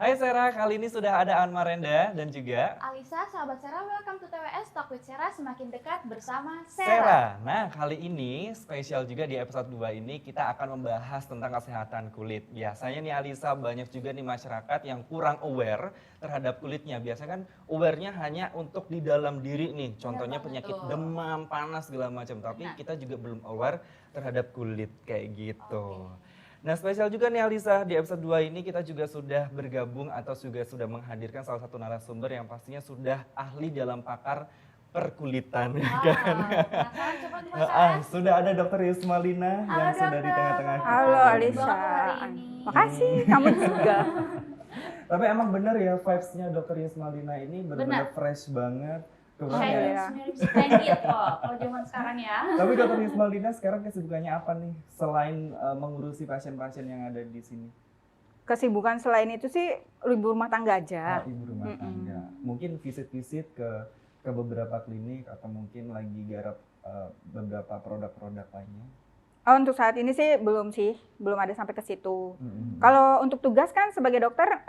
Hai Sarah, kali ini sudah ada Anma Renda dan juga Alisa, sahabat Sera, welcome to TWS Talk with Sera, semakin dekat bersama Sera. Sarah. Nah, kali ini spesial juga di episode 2 ini kita akan membahas tentang kesehatan kulit. Biasanya nih Alisa, banyak juga nih masyarakat yang kurang aware terhadap kulitnya. Biasanya kan aware-nya hanya untuk di dalam diri nih. Contohnya penyakit demam, panas segala macam. Tapi kita juga belum aware terhadap kulit kayak gitu. Nah, spesial juga nih Alisa, di episode 2 ini kita juga sudah bergabung atau juga sudah menghadirkan salah satu narasumber yang pastinya sudah ahli dalam pakar perkulitan. Kan? Sudah ada Dr. Yusmalina yang sudah di tengah-tengah kita. Halo Alisa, makasih kamu juga. Tapi emang bener ya vibes-nya Dr. Yusmalina ini benar-benar fresh banget. Splendid kok kalau zaman sekarang ya. Tapi Dr. Yusmalina sekarang kesibukannya apa nih selain mengurusi pasien-pasien yang ada di sini? Kesibukan selain itu sih ibu rumah tangga aja. Ibu rumah tangga. Mungkin visit-visit ke beberapa klinik atau mungkin lagi garap beberapa produk-produk lainnya. Oh, untuk saat ini sih, belum ada sampai ke situ. Kalau untuk tugas kan sebagai dokter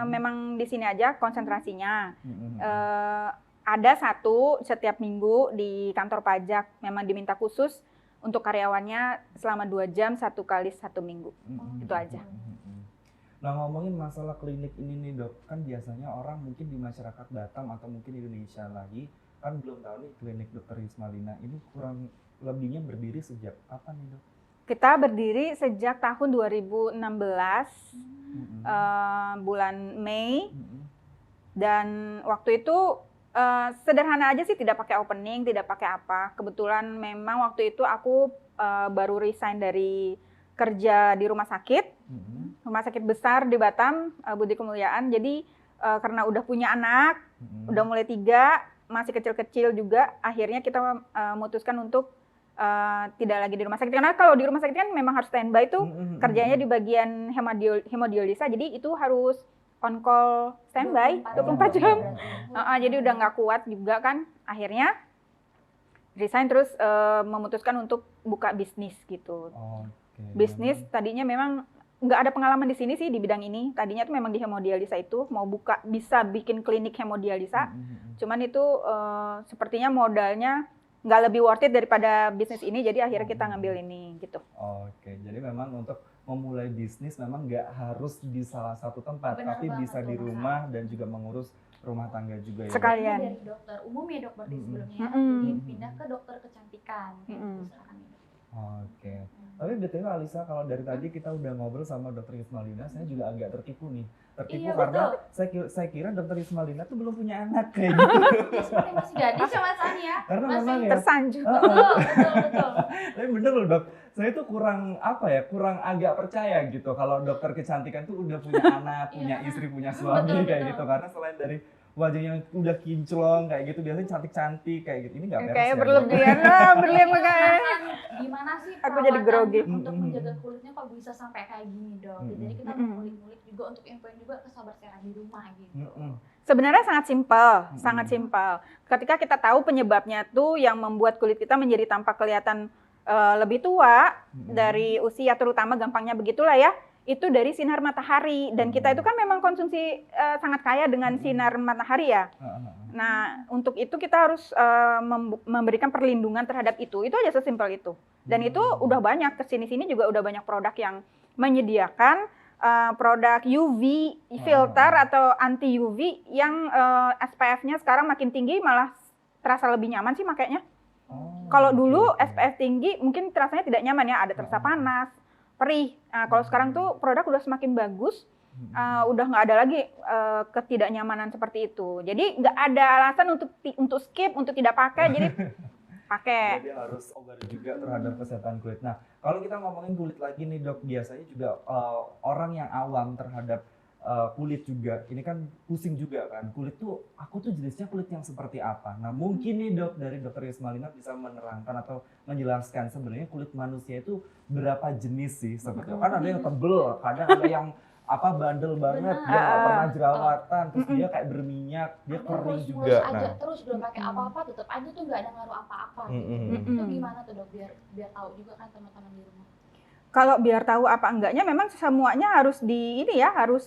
memang di sini aja konsentrasinya. Ada setiap minggu di kantor pajak memang diminta khusus untuk karyawannya selama 2 jam 1 kali 1 minggu. Itu aja. Nah, ngomongin masalah klinik ini nih dok, kan biasanya orang mungkin di masyarakat Batam atau mungkin di Indonesia lagi kan belum tahu nih klinik Dr. Yusmalina ini kurang lebihnya berdiri sejak apa nih dok? Kita berdiri sejak tahun 2016 bulan Mei dan waktu itu sederhana aja sih, tidak pakai opening, tidak pakai apa. Kebetulan memang waktu itu aku baru resign dari kerja di rumah sakit besar di Batam, Budi Kemuliaan. Jadi karena udah punya anak, udah mulai 3, masih kecil-kecil juga, akhirnya kita memutuskan untuk tidak lagi di rumah sakit. Karena kalau di rumah sakit kan memang harus standby tuh, kerjanya di bagian hemodialisa, jadi itu harus on call standby 24 jam. Jadi udah nggak kuat juga kan, akhirnya resign terus memutuskan untuk buka bisnis gitu. Bisnis tadinya memang nggak ada pengalaman di sini sih di bidang ini. Tadinya tuh memang di hemodialisa itu mau bisa bikin klinik hemodialisa. Cuman itu sepertinya modalnya nggak lebih worth it daripada bisnis ini, jadi akhirnya kita ngambil ini gitu. Jadi memang untuk memulai bisnis memang nggak harus di salah satu tempat, tapi bisa di rumah dan juga mengurus rumah tangga juga ya. Sekalian. Dari dokter umum ya dok berarti sebelumnya, jadi pindah ke dokter kecantikan. Tapi betul Alisa, kalau dari tadi kita udah ngobrol sama Dr. Yusmalina, saya juga agak tertipu nih. Karena saya kira Dr. Yusmalina tuh belum punya anak kayak gitu. Seperti masih gadis ya Mas Ani ya. Karena masih memang ya. Tersanjung. Betul. Tapi bener loh dok, saya tuh kurang agak percaya gitu kalau dokter kecantikan tuh udah punya anak, punya istri, punya suami kayak gitu. Karena selain dari wajah yang udah kinclong kayak gitu, biasanya cantik-cantik kayak gitu. Ini nggak beres kayak ya, berlebihan lah, berlian kayak. Gimana sih Aku jadi grogi untuk menjaga kulitnya kok bisa sampai kayak gini dok? Jadi kita mau ngulik-ngulik juga untuk infoin juga ke sahabat Sera di rumah gitu. Sebenarnya sangat simpel. Ketika kita tahu penyebabnya tuh yang membuat kulit kita menjadi tampak kelihatan lebih tua dari usia, terutama gampangnya begitulah ya, itu dari sinar matahari. Dan kita itu kan memang konsumsi sangat kaya dengan sinar matahari ya. Nah, untuk itu kita harus memberikan perlindungan terhadap itu. Itu aja sesimpel itu. Dan itu udah banyak, kesini-sini juga udah banyak produk yang menyediakan produk UV filter atau anti UV yang SPF-nya sekarang makin tinggi, malah terasa lebih nyaman sih makanya. Kalau dulu SPF tinggi mungkin terasanya tidak nyaman ya, ada terasa panas, perih. Nah, kalau sekarang tuh produk udah semakin bagus, udah nggak ada lagi ketidaknyamanan seperti itu. Jadi nggak ada alasan untuk skip, untuk tidak pakai. Jadi pakai. Jadi harus aware juga terhadap kesehatan kulit. Nah, kalau kita ngomongin kulit lagi nih dok, biasanya juga orang yang awam terhadap kulit juga, ini kan pusing juga kan, kulit tuh, aku tuh jenisnya kulit yang seperti apa. Nah mungkin nih dok, dari Dr. Yusmalina bisa menerangkan atau menjelaskan sebenarnya kulit manusia itu berapa jenis sih seperti itu. Kan ada yang tebel, kadang ada yang bandel banget, dia nggak pernah jerawatan, terus dia kayak berminyak, dia kering juga. Aja terus belum pakai apa-apa, tetap aja tuh nggak ada ngaruh apa-apa. Itu gimana tuh dok, biar tahu juga kan teman-teman di rumah. Kalau biar tahu apa enggaknya memang semuanya harus harus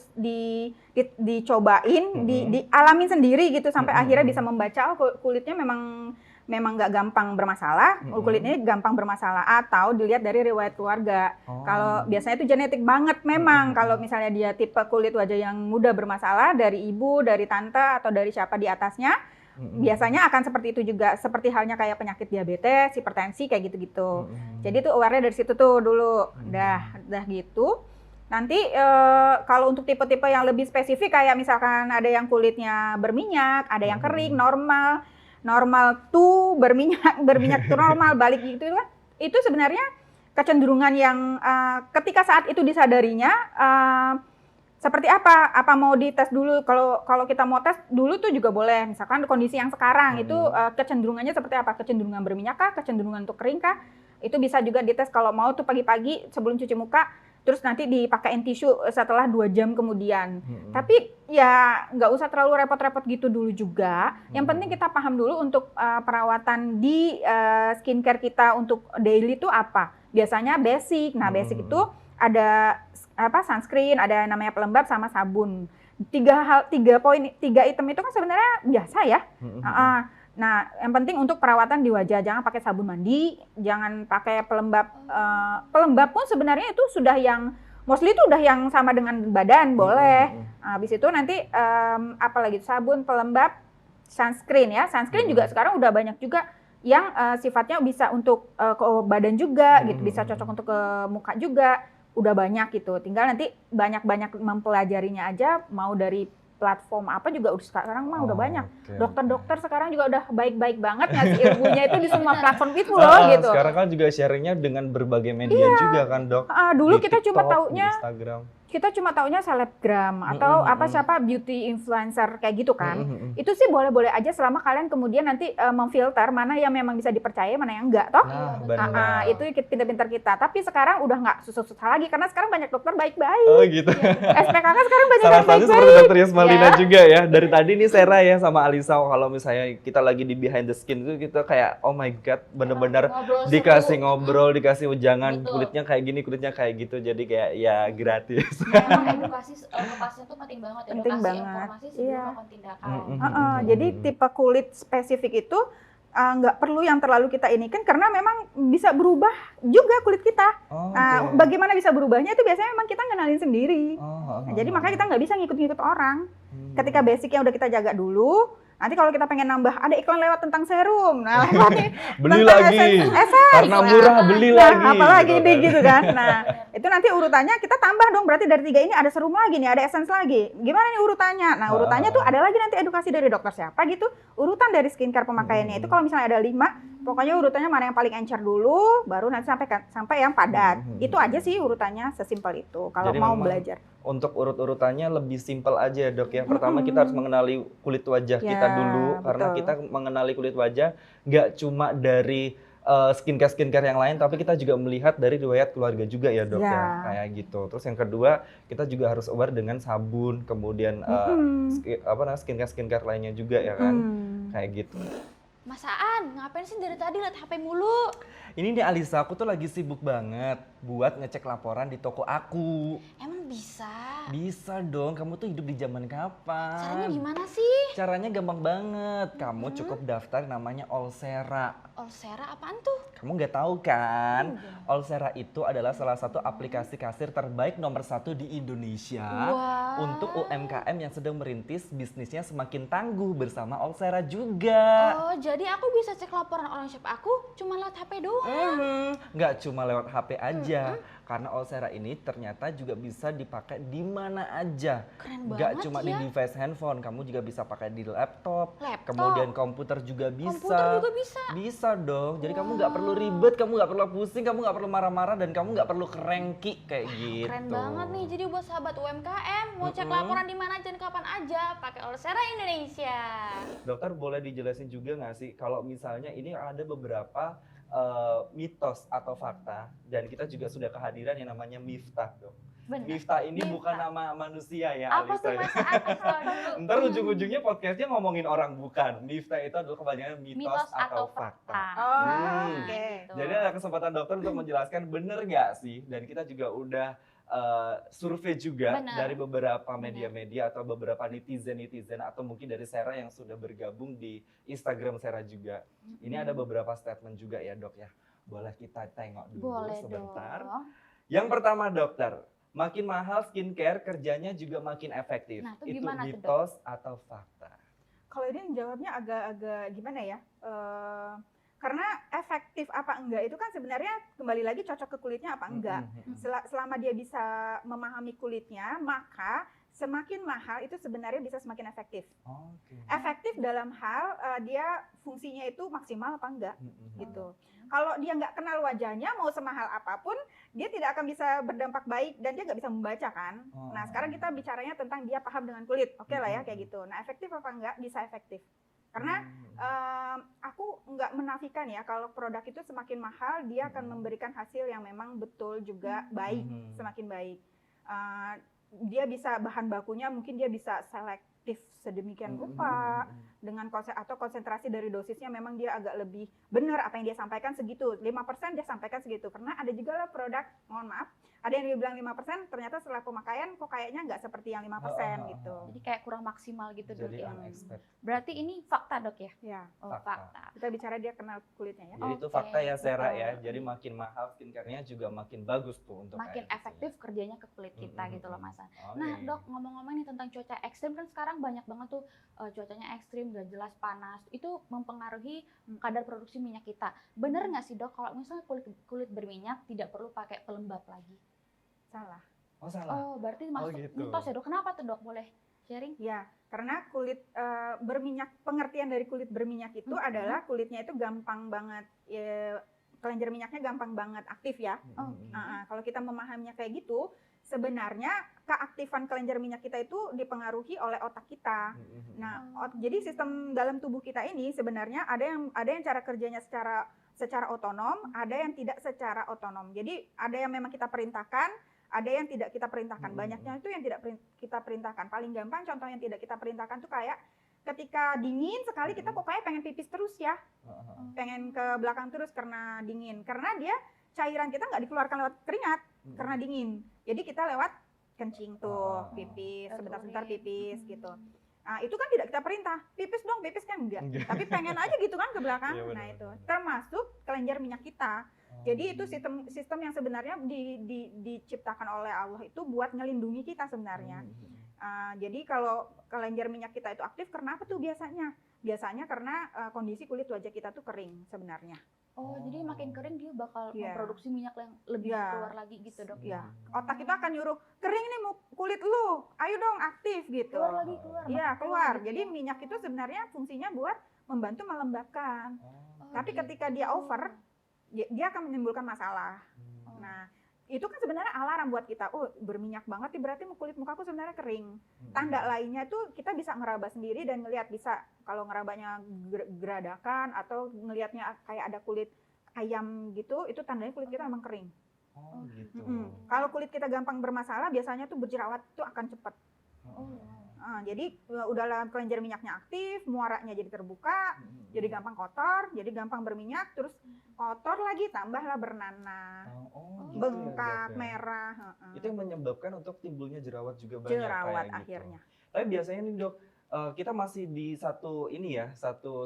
dicobain, dialamin sendiri gitu sampai akhirnya bisa membaca kulitnya memang nggak gampang bermasalah, kulitnya gampang bermasalah atau dilihat dari riwayat keluarga. Kalau biasanya itu genetik banget memang. Kalau misalnya dia tipe kulit wajah yang mudah bermasalah dari ibu, dari tante atau dari siapa di atasnya, biasanya akan seperti itu juga, seperti halnya kayak penyakit diabetes, hipertensi kayak gitu-gitu. Jadi tuh aware-nya dari situ tuh dulu. Udah gitu. Nanti kalau untuk tipe-tipe yang lebih spesifik kayak misalkan ada yang kulitnya berminyak, ada yang kering, normal tuh berminyak tuh normal, balik gitu kan. Itu sebenarnya kecenderungan yang ketika saat itu disadarinya seperti apa? Apa mau dites dulu? Kalau kita mau tes dulu tuh juga boleh. Misalkan kondisi yang sekarang itu kecenderungannya seperti apa? Kecenderungan berminyak kah? Kecenderungan untuk kering kah? Itu bisa juga dites kalau mau tuh pagi-pagi sebelum cuci muka. Terus nanti dipakein tisu setelah 2 jam kemudian. Tapi ya nggak usah terlalu repot-repot gitu dulu juga. Yang penting kita paham dulu untuk perawatan di skincare kita untuk daily itu apa. Biasanya basic. Nah basic itu ada sunscreen, ada namanya pelembab sama sabun. 3 item itu kan sebenarnya biasa ya. Nah, yang penting untuk perawatan di wajah, jangan pakai sabun mandi, jangan pakai pelembab. Pelembab pun sebenarnya itu sudah yang mostly itu udah yang sama dengan badan, boleh. Habis itu nanti apalagi sabun, pelembab, sunscreen ya. Sunscreen juga sekarang udah banyak juga yang sifatnya bisa untuk ke badan juga gitu, bisa cocok untuk ke muka juga. Udah banyak gitu, tinggal nanti banyak-banyak mempelajarinya aja, mau dari platform apa juga sekarang mah udah banyak. Dokter-dokter sekarang juga udah baik-baik banget ngasih ilmunya itu di semua platform itu loh gitu. Sekarang kan juga sharingnya dengan berbagai media juga kan dok. Dulu di kita TikTok, cuma taunya di Instagram. Kita cuma taunya selebgram atau siapa beauty influencer kayak gitu kan. Itu sih boleh-boleh aja selama kalian kemudian nanti memfilter mana yang memang bisa dipercaya, mana yang enggak toh. Itu pintar-pintar kita. Tapi sekarang udah nggak susah-susah lagi karena sekarang banyak dokter baik-baik. Oh gitu. SPKK sekarang banyak Salah yang satu baik-baik. seperti dokter Yasmalina juga ya. Dari tadi nih Sera ya sama Alisa, kalau misalnya kita lagi di behind the skin itu kita kayak oh my god, bener-bener dikasih ngobrol, dikasih ujangan, kulitnya kayak gini, kulitnya kayak gitu. Jadi kayak ya gratis. Memang edukasi ke pasien tuh penting banget, Penting edukasi banget. informasi sebelum melakukan tindakan. Jadi tipe kulit spesifik itu nggak perlu yang terlalu kita inikan karena memang bisa berubah juga kulit kita. Bagaimana bisa berubahnya itu biasanya memang kita ngenalin sendiri. Jadi makanya kita nggak bisa ngikut-ngikut orang. Ketika basicnya udah kita jaga dulu, nanti kalau kita pengen nambah, ada iklan lewat tentang serum, nah lewat nih beli lagi, karena murah beli lagi. Apalagi gitu kan. Nah itu nanti urutannya kita tambah dong, berarti dari 3 ini ada serum lagi nih, ada essence lagi. Gimana nih urutannya? Nah urutannya tuh ada lagi nanti edukasi dari dokter siapa gitu. Urutan dari skincare pemakaiannya itu kalau misalnya ada 5, pokoknya urutannya mana yang paling encer dulu, baru nanti sampai yang padat. Itu aja sih urutannya, sesimpel itu. Kalau mau belajar. Untuk urut-urutannya lebih simpel aja dok ya. Pertama kita harus mengenali kulit wajah kita dulu, karena kita mengenali kulit wajah nggak cuma dari skincare yang lain, tapi kita juga melihat dari riwayat keluarga juga ya dok ya, kayak gitu. Terus yang kedua kita juga harus aware dengan sabun, kemudian skincare lainnya juga ya kan, kayak gitu. Mas Aan, ngapain sih dari tadi liat HP mulu? Ini nih Alisa, aku tuh lagi sibuk banget buat ngecek laporan di toko aku. Emang bisa? Bisa dong, kamu tuh hidup di zaman kapan? Caranya gimana sih? Caranya gampang banget, kamu cukup daftar namanya Olsera. Olsera apaan tuh? Kamu nggak tahu kan? Olsera itu adalah salah satu aplikasi kasir terbaik nomor 1 di Indonesia untuk UMKM yang sedang merintis bisnisnya semakin tangguh bersama Olsera juga. Oh, jadi aku bisa cek laporan online shop aku cuma lewat HP doang? Nggak cuma lewat HP aja, karena Olsera ini ternyata juga bisa dipakai di mana aja. Keren Nggak banget cuma ya. di device handphone, kamu juga bisa pakai di laptop. Kemudian komputer juga bisa. Komputer juga bisa? Bisa dong, jadi kamu nggak perlu ribet, kamu nggak perlu pusing, kamu nggak perlu marah-marah, dan kamu nggak perlu kerengki kayak gitu. Keren banget nih, jadi buat sahabat UMKM mau cek laporan di mana aja dan kapan aja pakai Olsera Indonesia. Dokter boleh dijelasin juga nggak sih kalau misalnya ini ada beberapa mitos atau fakta, dan kita juga sudah kehadiran yang namanya Miftah dok. Benar. Mifta ini Mifta. bukan nama manusia ya, Apa Alisa. tuh Mas Anies kalau dulu? Ntar ujung-ujungnya podcastnya ngomongin orang bukan. Mifta itu adalah kebanyakan mitos, atau fakta. Oh, Hmm. oke. Gitu. Jadi ada kesempatan dokter untuk menjelaskan bener nggak sih? Dan kita juga udah survei juga Bener. dari beberapa media-media atau beberapa netizen atau mungkin dari Sera yang sudah bergabung di Instagram Sera juga. Ini ada beberapa statement juga ya dok ya. Boleh kita tengok dulu Boleh sebentar. dong. Yang pertama dokter, makin mahal skincare kerjanya juga makin efektif. Nah, itu Itu gimana tuh, Dok? mitos atau fakta? Kalau ini jawabnya agak-agak gimana ya? Karena efektif apa enggak itu kan sebenarnya kembali lagi cocok ke kulitnya apa enggak. Selama dia bisa memahami kulitnya, maka semakin mahal itu sebenarnya bisa semakin efektif. Oke. Efektif dalam hal dia fungsinya itu maksimal apa enggak gitu. Kalau dia nggak kenal wajahnya, mau semahal apapun, dia tidak akan bisa berdampak baik dan dia nggak bisa membaca kan. Nah sekarang kita bicaranya tentang dia paham dengan kulit, oke lah ya kayak gitu. Nah efektif apa enggak? Bisa efektif. Karena aku nggak menafikan ya kalau produk itu semakin mahal dia akan memberikan hasil yang memang betul juga baik, semakin baik. Dia bisa bahan bakunya mungkin dia bisa selektif sedemikian rupa dengan konsentrasi dari dosisnya memang dia agak lebih benar apa yang dia sampaikan segitu. 5% dia sampaikan segitu. Karena ada juga lah produk, mohon maaf, ada yang dibilang 5% ternyata setelah pemakaian kok kayaknya nggak seperti yang 5% gitu. Jadi kayak kurang maksimal gitu dok Jadi ya. unexpected. Berarti ini fakta dok ya? Ya, Oh Fakta. fakta. kita bicara dia kenal kulitnya ya. Jadi itu Oke, fakta ya Sera ya. betul. Jadi makin mahal skincare-nya juga makin bagus tuh untuk Makin kayak gitu. efektif kerjanya ke kulit kita gitu loh Mas. Oke. Nah dok ngomong-ngomong nih tentang cuaca ekstrim kan sekarang banyak banget tuh cuacanya ekstrim gak jelas panas itu mempengaruhi kadar produksi minyak kita. Bener nggak sih dok kalau misalnya kulit berminyak tidak perlu pakai pelembab lagi? Salah. Oh salah. Oh berarti masuk gitu. mitos ya dok? Kenapa tuh dok? Boleh sharing? Ya, karena kulit berminyak, pengertian dari kulit berminyak itu adalah kulitnya itu gampang banget, kelenjar minyaknya gampang banget aktif ya. Oke. Kalau kita memahaminya kayak gitu, sebenarnya keaktifan kelenjar minyak kita itu dipengaruhi oleh otak kita. Nah, jadi sistem dalam tubuh kita ini sebenarnya ada yang cara kerjanya secara otonom, ada yang tidak secara otonom. Jadi ada yang memang kita perintahkan, ada yang tidak kita perintahkan. Banyaknya itu yang tidak kita perintahkan. Paling gampang contoh yang tidak kita perintahkan tuh kayak ketika dingin sekali kita kok kayak pengen pipis terus ya. Pengen ke belakang terus karena dingin. Karena dia cairan kita nggak dikeluarkan lewat keringat karena dingin. Jadi kita lewat kencing tuh, pipis, sebentar-sebentar pipis gitu. Nah, itu kan tidak kita perintah. Pipis dong, pipis kan enggak. Tapi pengen aja gitu kan ke belakang. Iya, Nah, benar, itu benar. termasuk kelenjar minyak kita. Jadi itu sistem yang sebenarnya diciptakan oleh Allah itu buat ngelindungi kita sebenarnya. Jadi kalau kelenjar minyak kita itu aktif, kenapa tuh biasanya? Biasanya karena kondisi kulit wajah kita tuh kering sebenarnya. Oh, jadi makin kering dia bakal Iya. memproduksi minyak yang lebih Iya. keluar lagi gitu dok? Ya, otak kita akan nyuruh kering nih kulit lu, ayo dong aktif gitu. Keluar lagi keluar. Iya makin keluar. gitu Jadi ya. minyak itu sebenarnya fungsinya buat membantu melembabkan. Oh, Tapi gitu. ketika dia over, dia akan menimbulkan masalah. Nah, itu kan sebenarnya alarm buat kita. Oh, berminyak banget nih berarti kulit mukaku sebenarnya kering. Tanda lainnya itu kita bisa ngeraba sendiri dan ngelihat bisa kalau ngerabanya geradakan atau ngelihatnya kayak ada kulit ayam gitu, itu tandanya kulit kita emang kering. Oh gitu. Kalau kulit kita gampang bermasalah, biasanya tuh berjerawat itu akan cepat. Oh, wow. Jadi udahlah kelenjar minyaknya aktif, muaranya jadi terbuka, jadi gampang kotor, jadi gampang berminyak, terus kotor lagi, tambahlah bernanah, Gitu bengkak, ya, Dok, ya. merah. Itu yang menyebabkan untuk timbulnya jerawat juga banyak Jerawat kayak gitu. akhirnya. Tapi biasanya nih dok, kita masih di satu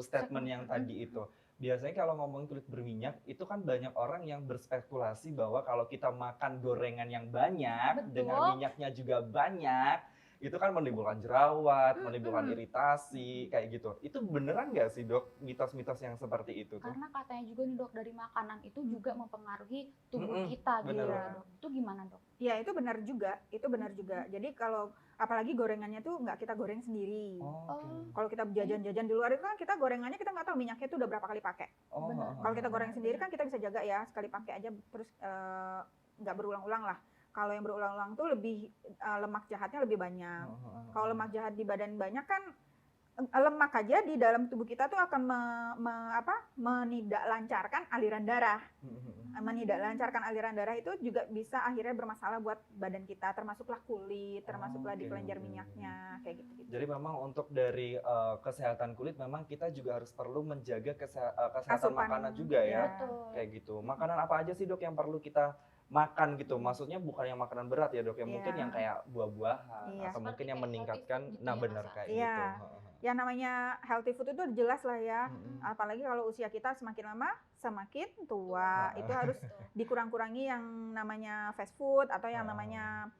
statement yang tadi itu. Biasanya kalau ngomongin kulit berminyak, itu kan banyak orang yang berspekulasi bahwa kalau kita makan gorengan yang banyak, Betul. dengan minyaknya juga banyak, itu kan menimbulkan jerawat, menimbulkan iritasi, kayak gitu. Itu beneran nggak sih dok, mitos-mitos yang seperti itu tuh? Karena katanya juga nih dok dari makanan itu juga mempengaruhi tubuh kita gitu bener. ya dok. Itu gimana dok? Ya itu benar juga, itu benar juga. Jadi kalau apalagi gorengannya tuh nggak kita goreng sendiri. Kalau kita jajan-jajan di luar itu kan kita gorengannya kita nggak tahu minyaknya itu udah berapa kali pakai. Benar. Kalau kita goreng sendiri kan kita bisa jaga ya, sekali pakai aja terus nggak berulang-ulang lah. Kalau yang berulang-ulang tuh lebih lemak jahatnya lebih banyak. Kalau lemak jahat di badan banyak kan lemak aja di dalam tubuh kita tuh akan menidaklancarkan aliran darah. Menidaklancarkan aliran darah itu juga bisa akhirnya bermasalah buat badan kita, termasuklah kulit, termasuklah di kelenjar minyaknya, kayak gitu. Jadi memang untuk dari kesehatan kulit memang kita juga harus perlu menjaga kesehatan Asupan, makanan juga ya. Betul. Kayak gitu. Makanan apa aja sih dok yang perlu kita makan gitu? Maksudnya bukan yang makanan berat ya dok, yang mungkin yang kayak buah-buahan Iya. atau mungkin Seperti yang kayak meningkatkan, healthy food gitu nah ya, benar Mas. kayak Iya. gitu. Ya namanya healthy food itu jelas lah ya. Mm-mm. Apalagi kalau usia kita semakin lama semakin tua, itu harus dikurang-kurangi yang namanya fast food atau yang namanya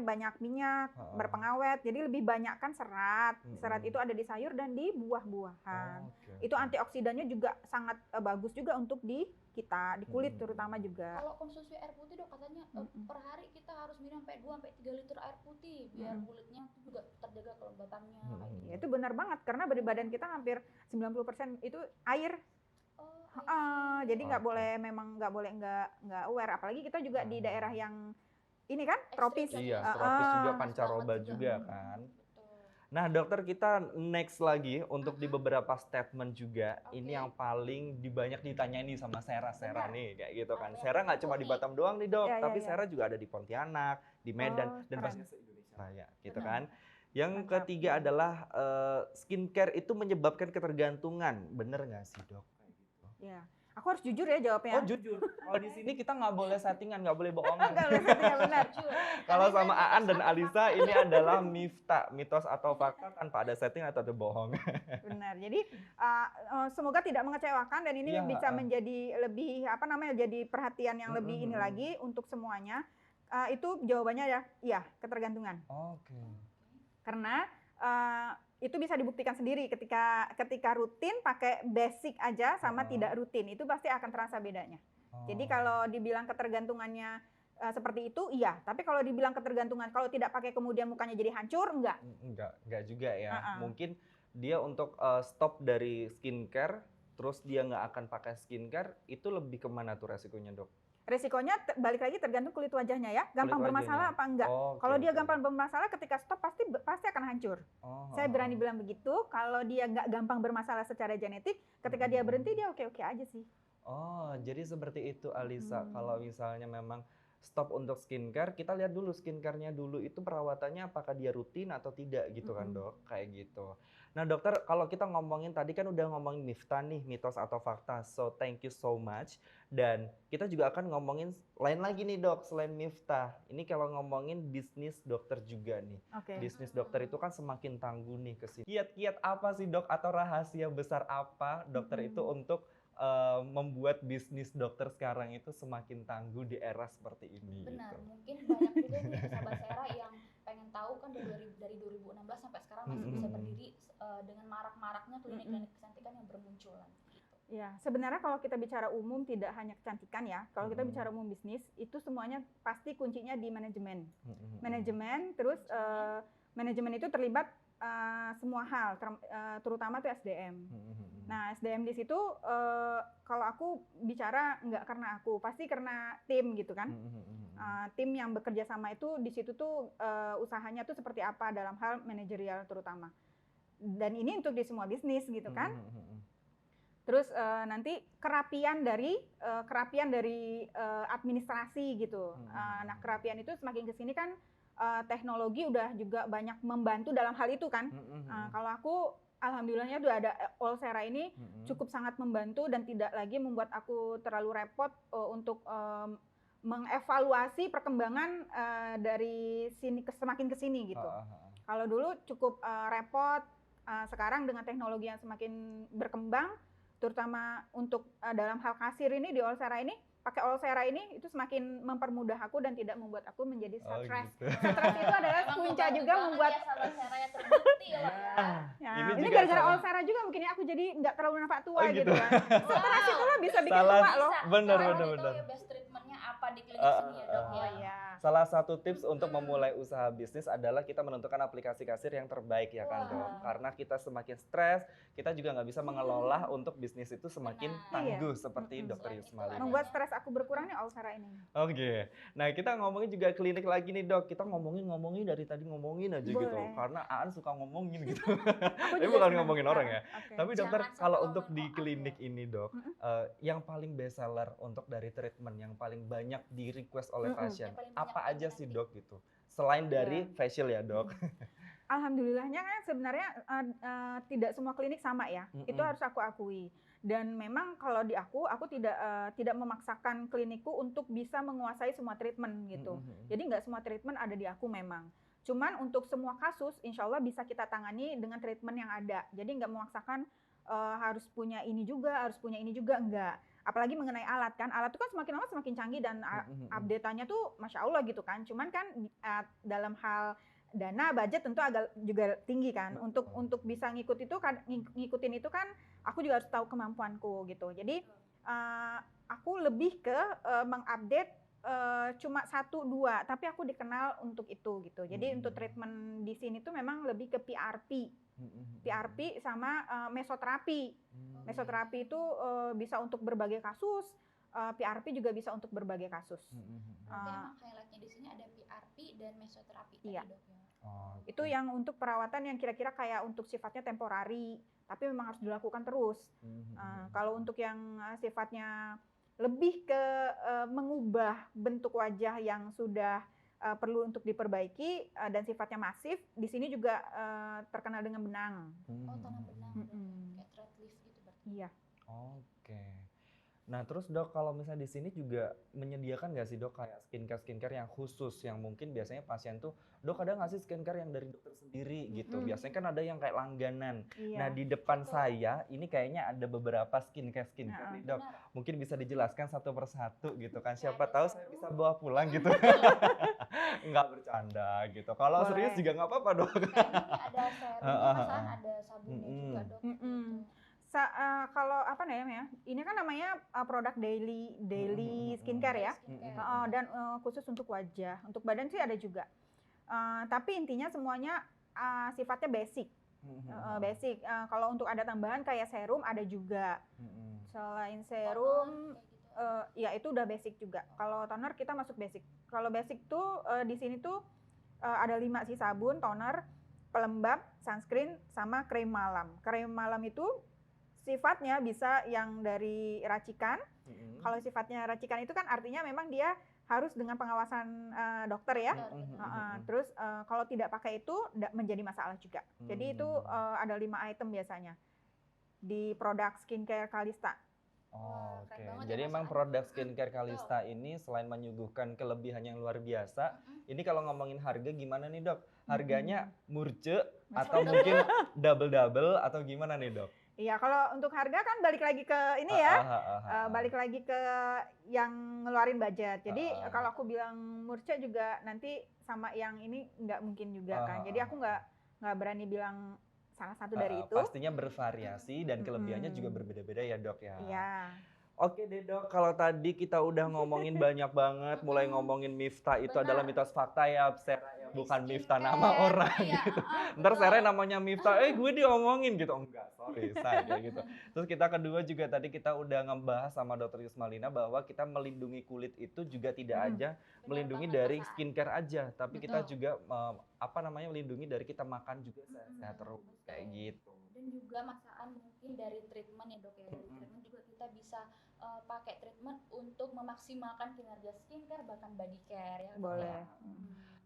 banyak minyak, berpengawet. Jadi lebih banyak kan serat. Serat itu ada di sayur dan di buah-buahan. Itu antioksidannya juga sangat bagus juga untuk di kita, di kulit terutama juga. Kalau konsumsi air putih dok katanya per hari kita harus minum sampai 2-3 liter air putih biar kulitnya itu juga terjaga kelembapannya. Ya, itu benar banget karena di badan kita hampir 90% itu air. Jadi nggak boleh nggak aware. Apalagi kita juga di daerah yang ini kan tropis. Iya, tropis juga, pancaroba juga kan. Nah dokter, kita next lagi untuk di beberapa statement juga. Ini yang paling banyak ditanyain nih sama Sera nih kayak gitu kan. Sera nggak cuma di Batam doang nih dok, tapi Sera juga ada di Pontianak, di Medan, dan pasti se-Indonesia Raya gitu kan. Yang ketiga adalah skincare itu menyebabkan ketergantungan. Bener nggak sih dok? Ya, aku harus jujur ya jawabnya. Oh jujur. Kalau di sini kita nggak boleh settingan, nggak boleh bohongan. Nggak boleh settingan, benar. Kalau sama Aan dan Alisa ini adalah mitos atau fakta tanpa ada setting atau ada bohong. Benar. Jadi semoga tidak mengecewakan dan ini bisa menjadi lebih jadi perhatian yang lebih ini lagi untuk semuanya. Itu jawabannya ya ketergantungan. Oke. Karena itu bisa dibuktikan sendiri ketika rutin pakai basic aja sama tidak rutin itu pasti akan terasa bedanya. Jadi kalau dibilang ketergantungannya seperti itu iya, tapi kalau dibilang ketergantungan kalau tidak pakai kemudian mukanya jadi hancur enggak juga ya. Mungkin dia untuk stop dari skincare terus dia nggak akan pakai skincare, itu lebih kemana tuh resikonya dok? Resikonya balik lagi tergantung kulit wajahnya ya, gampang bermasalah apa enggak. Kalau dia gampang bermasalah ketika stop pasti akan hancur. Saya berani bilang begitu. Kalau dia nggak gampang bermasalah secara genetik, ketika dia berhenti dia oke-oke aja sih. Oh, jadi seperti itu Alisa. Kalau misalnya memang stop untuk skincare, kita lihat dulu skincare-nya dulu itu perawatannya apakah dia rutin atau tidak gitu kan dok, kayak gitu. Nah dokter, kalau kita ngomongin tadi kan udah ngomongin Miftah nih, mitos atau fakta, so thank you so much. Dan kita juga akan ngomongin lain lagi nih dok, selain Miftah. Ini kalau ngomongin bisnis dokter juga nih. Bisnis dokter itu kan semakin tangguh nih kesini. Kiat-kiat apa sih dok atau rahasia besar apa dokter itu untuk membuat bisnis dokter sekarang itu semakin tangguh di era seperti ini. Benar, gitu. mungkin banyak juga nih sahabat Sera yang pengen tahu kan dari 2016 sampai sekarang masih bisa berdiri dengan marak-maraknya klinik-klinik kecantikan yang bermunculan. Ya, sebenarnya kalau kita bicara umum tidak hanya kecantikan ya. Kalau kita bicara umum bisnis, itu semuanya pasti kuncinya di manajemen. Manajemen, terus manajemen itu terlibat semua hal, terutama tuh SDM. Nah, SDM di situ kalau aku bicara nggak karena aku, pasti karena tim gitu kan. Tim yang bekerja sama itu di situ tuh usahanya tuh seperti apa dalam hal manajerial terutama. Dan ini untuk di semua bisnis gitu kan. Terus nanti kerapian dari administrasi gitu. Nah, kerapian itu semakin kesini kan teknologi udah juga banyak membantu dalam hal itu kan. Kalau aku alhamdulillahnya udah ada Olsera ini cukup sangat membantu dan tidak lagi membuat aku terlalu repot untuk mengevaluasi perkembangan dari sini semakin ke sini gitu. Kalau dulu cukup repot, sekarang dengan teknologi yang semakin berkembang, terutama untuk dalam hal kasir ini di Olsera ini, pakai Olsera ini itu semakin mempermudah aku dan tidak membuat aku menjadi stres. Gitu. Stres itu adalah punca juga membuat sahabat Sera yang terbukti loh ya. Ini gara-gara Olsera juga mungkin aku jadi nggak terlalu nampak tua gitu kan. Stres itu lah bisa bikin tua loh. Bener. Ya best treatmentnya apa di klinik sini ya dok ya. Iya. salah satu tips untuk memulai usaha bisnis adalah kita menentukan aplikasi kasir yang terbaik ya kan Dok. Wah. Karena kita semakin stres, kita juga nggak bisa mengelola untuk bisnis itu semakin Benar. tangguh Iya. seperti Dokter Selain itu Yusmalina. Membuat stres aku berkurang nih Ulsera ini. Oke, nah kita ngomongin juga klinik lagi nih Dok. Kita ngomongin dari tadi ngomongin aja gitu. Boleh. Karena Aan suka ngomongin gitu. Aku Tapi juga bukan senang. ngomongin orang ya. Oke. Tapi dokter, Jangan kalau sampai untuk di ngomongin klinik aku. ini Dok, yang paling best seller untuk dari treatment yang paling banyak di request oleh Mm-mm. pasien, Yang paling apa banyak aja sih diminati. Dok gitu? Selain dari Iya. facial ya Dok. Alhamdulillahnya kan sebenarnya tidak semua klinik sama ya. Itu harus aku akui. Dan memang kalau di aku tidak memaksakan klinikku untuk bisa menguasai semua treatment gitu. Jadi nggak semua treatment ada di aku memang. Cuman untuk semua kasus, insya Allah bisa kita tangani dengan treatment yang ada. Jadi nggak memaksakan harus punya ini juga, enggak. Apalagi mengenai alat kan, alat itu kan semakin lama semakin canggih dan update-annya tuh Masya Allah gitu kan. Cuman kan dalam hal dana, budget tentu agak juga tinggi kan. Untuk bisa ngikutin itu kan, aku juga harus tahu kemampuanku gitu. Jadi aku lebih ke mengupdate cuma 1-2, tapi aku dikenal untuk itu gitu. Jadi untuk treatment di sini tuh memang lebih ke PRP sama mesoterapi. Mesoterapi itu bisa untuk berbagai kasus, PRP juga bisa untuk berbagai kasus. Berarti emang highlightnya di sini ada PRP dan mesoterapi Iya. tadi Dok ya. Itu yang untuk perawatan yang kira-kira kayak untuk sifatnya temporari, tapi memang harus dilakukan terus. Kalau untuk yang sifatnya lebih ke mengubah bentuk wajah yang sudah perlu untuk diperbaiki dan sifatnya masif, di sini juga terkenal dengan benang. Oh, tanam benang Dok. Mm-mm. Kayak thread lift gitu berarti. Iya. Oke. Nah terus Dok, kalau misalnya di sini juga menyediakan nggak sih Dok kayak skincare yang khusus yang mungkin biasanya pasien tuh, Dok ada nggak sih skincare yang dari dokter sendiri gitu? Biasanya kan ada yang kayak langganan. Iya. Nah di depan Betul. saya ini kayaknya ada beberapa skincare nih Dok. Benar. Mungkin bisa dijelaskan satu persatu gitu kan? Ya, Siapa ada tahu saya sabun. bisa bawa pulang gitu. Nggak bercanda gitu. Kalau Boleh. serius juga nggak apa-apa Dok. Kayak ini ada serumnya kan, ada sabunnya juga Dok. Mm-mm. Gitu. Kalau apa namanya? Ini kan namanya produk daily skincare ya. Skincare. Dan khusus untuk wajah, untuk badan sih ada juga. Tapi intinya semuanya sifatnya basic. Basic. Kalau untuk ada tambahan kayak serum ada juga. Selain serum, Toner, kayak gitu. ya itu udah basic juga. Kalau toner kita masuk basic. Kalau basic tuh di sini tuh ada 5 sih, sabun, toner, pelembab, sunscreen, sama krim malam. Krim malam itu sifatnya bisa yang dari racikan. Kalau sifatnya racikan itu kan artinya memang dia harus dengan pengawasan dokter ya. Terus kalau tidak pakai itu menjadi masalah juga. Jadi itu ada 5 item biasanya di produk skincare Kalista. Wah, Oke, keren banget ya jadi Mas emang Aan. produk skincare Kalista ini selain menyuguhkan kelebihan yang luar biasa, ini kalau ngomongin harga gimana nih Dok? Harganya murce atau mungkin double-double atau gimana nih Dok? Iya, kalau untuk harga kan balik lagi ke ini ya. Balik lagi ke yang ngeluarin budget. Jadi kalau aku bilang murce juga nanti sama yang ini nggak mungkin juga kan. Jadi aku nggak berani bilang salah satu dari itu. Pastinya bervariasi dan kelebihannya juga berbeda-beda ya Dok ya. Iya. Oke deh Dok, kalau tadi kita udah ngomongin banyak banget, mulai ngomongin Miftah itu Benar. adalah mitos fakta ya, Sera ya, bukan Miftah Skincare. nama orang Iya, gitu. betul. Ntar Sera namanya Miftah, gue diomongin gitu. Enggak, sorry, saya gitu. Terus kita kedua juga tadi kita udah ngebahas sama Dr. Yusmalina bahwa kita melindungi kulit itu juga tidak aja melindungi banget, dari Mas Aan. skincare aja, tapi kita Betul. juga melindungi dari kita makan juga sehat terus kayak gitu. Dan juga maksaan mungkin dari treatment ya Dok ya. Dari treatment juga kita bisa pakai treatment untuk memaksimalkan kinerja skincare bahkan body care ya. Dok, Boleh. ya.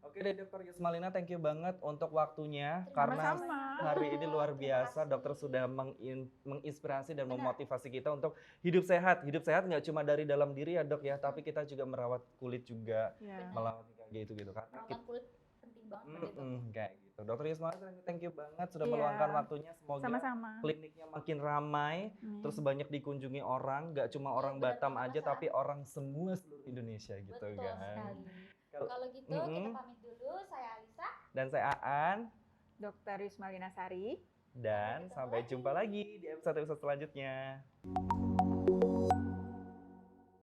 Oke deh Dr. Yusmalina, thank you banget untuk waktunya. Terima Karena Sama-sama. hari ini luar biasa, dokter sudah menginspirasi dan memotivasi kita untuk hidup sehat. Hidup sehat nggak cuma dari dalam diri ya dok ya, tapi kita juga merawat kulit juga, Iya. merawat kayak gitu karena Perawatan kulit penting banget ya Dok. kayak gitu. Dokter Yusmalina, thank you banget sudah Iya. meluangkan waktunya. Semoga Sama-sama. kliniknya makin ramai, terus banyak dikunjungi orang, nggak cuma orang benar Batam banget, aja, Mas tapi orang semua seluruh Indonesia gitu Betul kan. sekali. Kalau- Kalau gitu kita pamit dulu. Saya Alisa. Dan saya Aan. Dr. Yusmalina Sari. Dan sampai jumpa lagi di episode-episode selanjutnya.